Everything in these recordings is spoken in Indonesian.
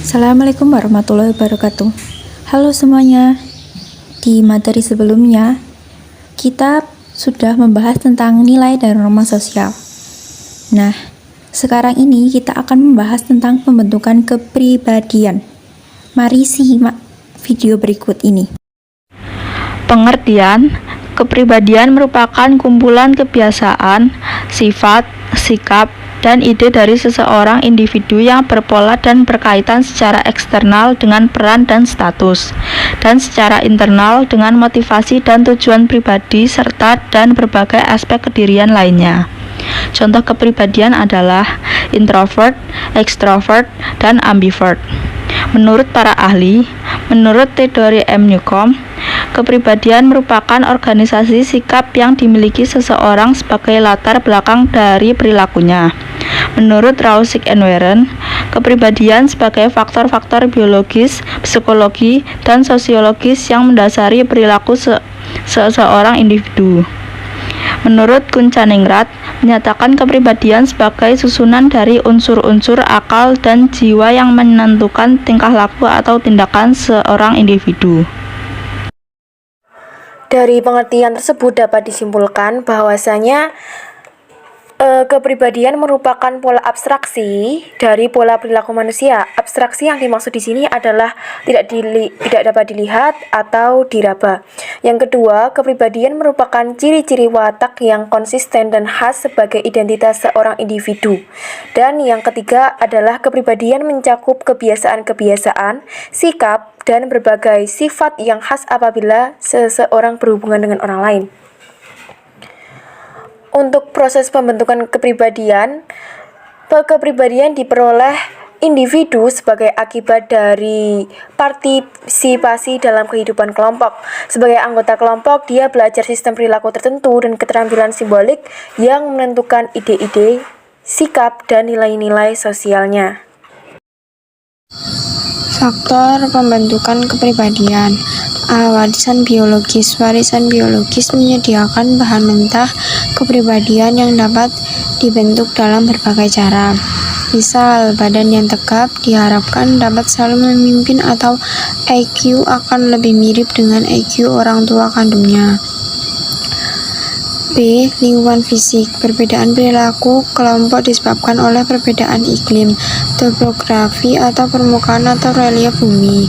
Assalamualaikum warahmatullahi wabarakatuh. Halo semuanya. Di materi sebelumnya, kita sudah membahas tentang nilai dan norma sosial. Nah, sekarang ini kita akan membahas tentang pembentukan kepribadian. Mari simak video berikut ini. Pengertian, kepribadian merupakan kumpulan kebiasaan, sifat, sikap, dan ide dari seseorang individu yang berpola dan berkaitan secara eksternal dengan peran dan status, dan secara internal dengan motivasi dan tujuan pribadi serta dan berbagai aspek kedirian lainnya. Contoh kepribadian adalah introvert, extrovert, dan ambivert. Menurut para ahli, menurut teori M. Newcomb, kepribadian merupakan organisasi sikap yang dimiliki seseorang sebagai latar belakang dari perilakunya. Menurut Rawlsig and Warren, kepribadian sebagai faktor-faktor biologis, psikologi, dan sosiologis yang mendasari perilaku seseorang individu. Menurut Kuncaningrat, menyatakan kepribadian sebagai susunan dari unsur-unsur akal dan jiwa yang menentukan tingkah laku atau tindakan seorang individu. Dari pengertian tersebut dapat disimpulkan bahwasanya kepribadian merupakan pola abstraksi dari pola perilaku manusia. Abstraksi yang dimaksud di sini adalah tidak dapat dilihat atau diraba. Yang kedua, kepribadian merupakan ciri-ciri watak yang konsisten dan khas sebagai identitas seorang individu. Dan yang ketiga adalah kepribadian mencakup kebiasaan-kebiasaan, sikap, dan berbagai sifat yang khas apabila seseorang berhubungan dengan orang lain. Untuk proses pembentukan kepribadian diperoleh individu sebagai akibat dari partisipasi dalam kehidupan kelompok. Sebagai anggota kelompok, dia belajar sistem perilaku tertentu dan keterampilan simbolik yang menentukan ide-ide, sikap, dan nilai-nilai sosialnya. Faktor pembentukan kepribadian. Warisan biologis. Warisan biologis menyediakan bahan mentah kepribadian yang dapat dibentuk dalam berbagai cara. Misal, badan yang tegap diharapkan dapat selalu memimpin atau IQ akan lebih mirip dengan IQ orang tua kandungnya. B. Lingkungan fisik. Perbedaan perilaku kelompok disebabkan oleh perbedaan iklim, topografi atau permukaan atau relief bumi,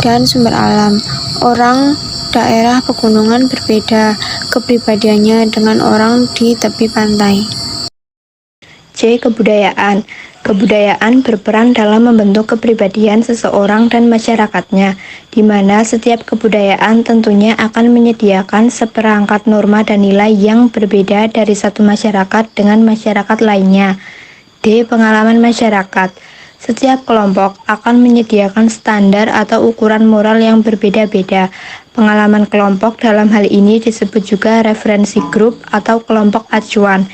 dan sumber alam. Orang daerah pegunungan berbeda kepribadiannya dengan orang di tepi pantai. C. Kebudayaan. Kebudayaan berperan dalam membentuk kepribadian seseorang dan masyarakatnya, di mana setiap kebudayaan tentunya akan menyediakan seperangkat norma dan nilai yang berbeda dari satu masyarakat dengan masyarakat lainnya. D. Pengalaman masyarakat. Setiap kelompok akan menyediakan standar atau ukuran moral yang berbeda-beda. Pengalaman kelompok dalam hal ini disebut juga referensi grup atau kelompok acuan.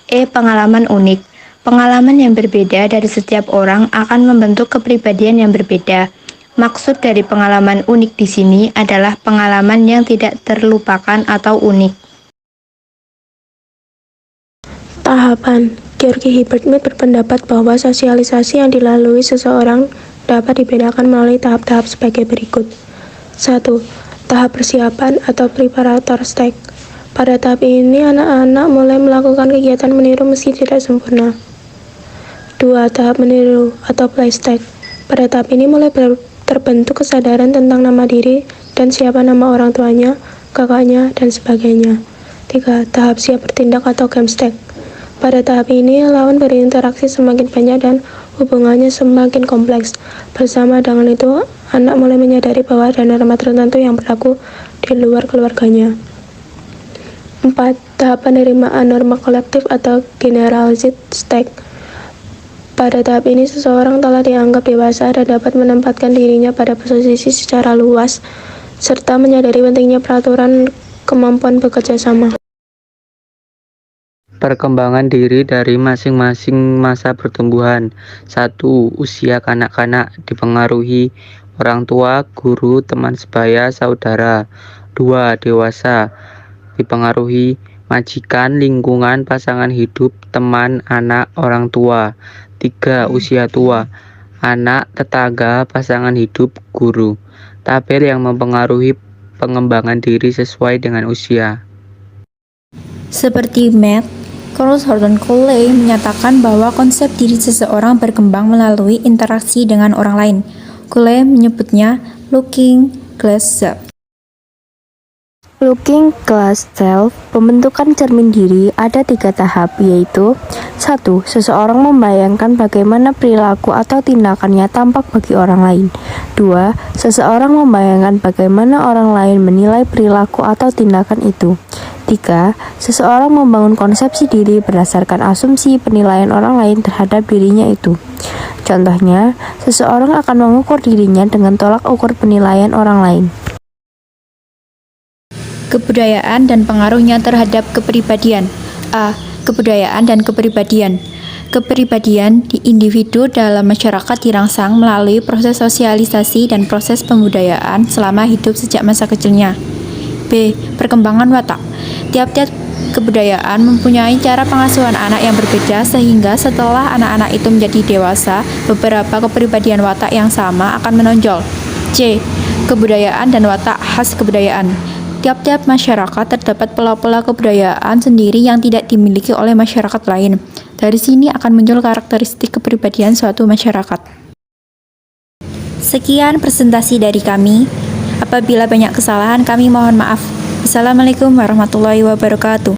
E. Pengalaman unik. Pengalaman yang berbeda dari setiap orang akan membentuk kepribadian yang berbeda. Maksud dari pengalaman unik di sini adalah pengalaman yang tidak terlupakan atau unik. Tahapan. Georgi Herbert Mead berpendapat bahwa sosialisasi yang dilalui seseorang dapat dibedakan melalui tahap-tahap sebagai berikut. 1. Tahap persiapan atau preparator stage. Pada tahap ini, anak-anak mulai melakukan kegiatan meniru meski tidak sempurna. 2. Tahap meniru atau play stage. Pada tahap ini mulai terbentuk kesadaran tentang nama diri dan siapa nama orang tuanya, kakaknya, dan sebagainya. 3. Tahap siap bertindak atau game stage. Pada tahap ini, lawan berinteraksi semakin banyak dan hubungannya semakin kompleks. Bersama dengan itu, anak mulai menyadari bahwa ada norma tertentu yang berlaku di luar keluarganya. 4. Tahap penerimaan norma kolektif atau generalized stage. Pada tahap ini, seseorang telah dianggap dewasa dan dapat menempatkan dirinya pada posisi secara luas, serta menyadari pentingnya peraturan kemampuan bekerja sama. Perkembangan diri dari masing-masing masa pertumbuhan. 1. Usia kanak-kanak dipengaruhi orang tua, guru, teman sebaya, saudara. 2. Dewasa dipengaruhi majikan, lingkungan, pasangan hidup, teman, anak, orang tua. 3. Usia tua anak, tetangga, pasangan hidup, guru. Tabel yang mempengaruhi pengembangan diri sesuai dengan usia. Seperti Matt, Carl Horton Cole menyatakan bahwa konsep diri seseorang berkembang melalui interaksi dengan orang lain. Cole menyebutnya looking glass self. Looking glass self, pembentukan cermin diri ada 3 tahap, yaitu 1. Seseorang membayangkan bagaimana perilaku atau tindakannya tampak bagi orang lain. 2. Seseorang membayangkan bagaimana orang lain menilai perilaku atau tindakan itu. 3. Seseorang membangun konsepsi diri berdasarkan asumsi penilaian orang lain terhadap dirinya itu. Contohnya, seseorang akan mengukur dirinya dengan tolak ukur penilaian orang lain. Kebudayaan dan pengaruhnya terhadap kepribadian. A. Kebudayaan dan kepribadian. Kepribadian di individu dalam masyarakat dirangsang melalui proses sosialisasi dan proses pembudayaan selama hidup sejak masa kecilnya. B. Perkembangan watak. Tiap-tiap kebudayaan mempunyai cara pengasuhan anak yang berbeda sehingga setelah anak-anak itu menjadi dewasa, beberapa kepribadian watak yang sama akan menonjol. C. Kebudayaan dan watak khas kebudayaan. Tiap-tiap masyarakat terdapat pola-pola kebudayaan sendiri yang tidak dimiliki oleh masyarakat lain. Dari sini akan muncul karakteristik kepribadian suatu masyarakat. Sekian presentasi dari kami. Apabila banyak kesalahan, kami mohon maaf. Assalamualaikum warahmatullahi wabarakatuh.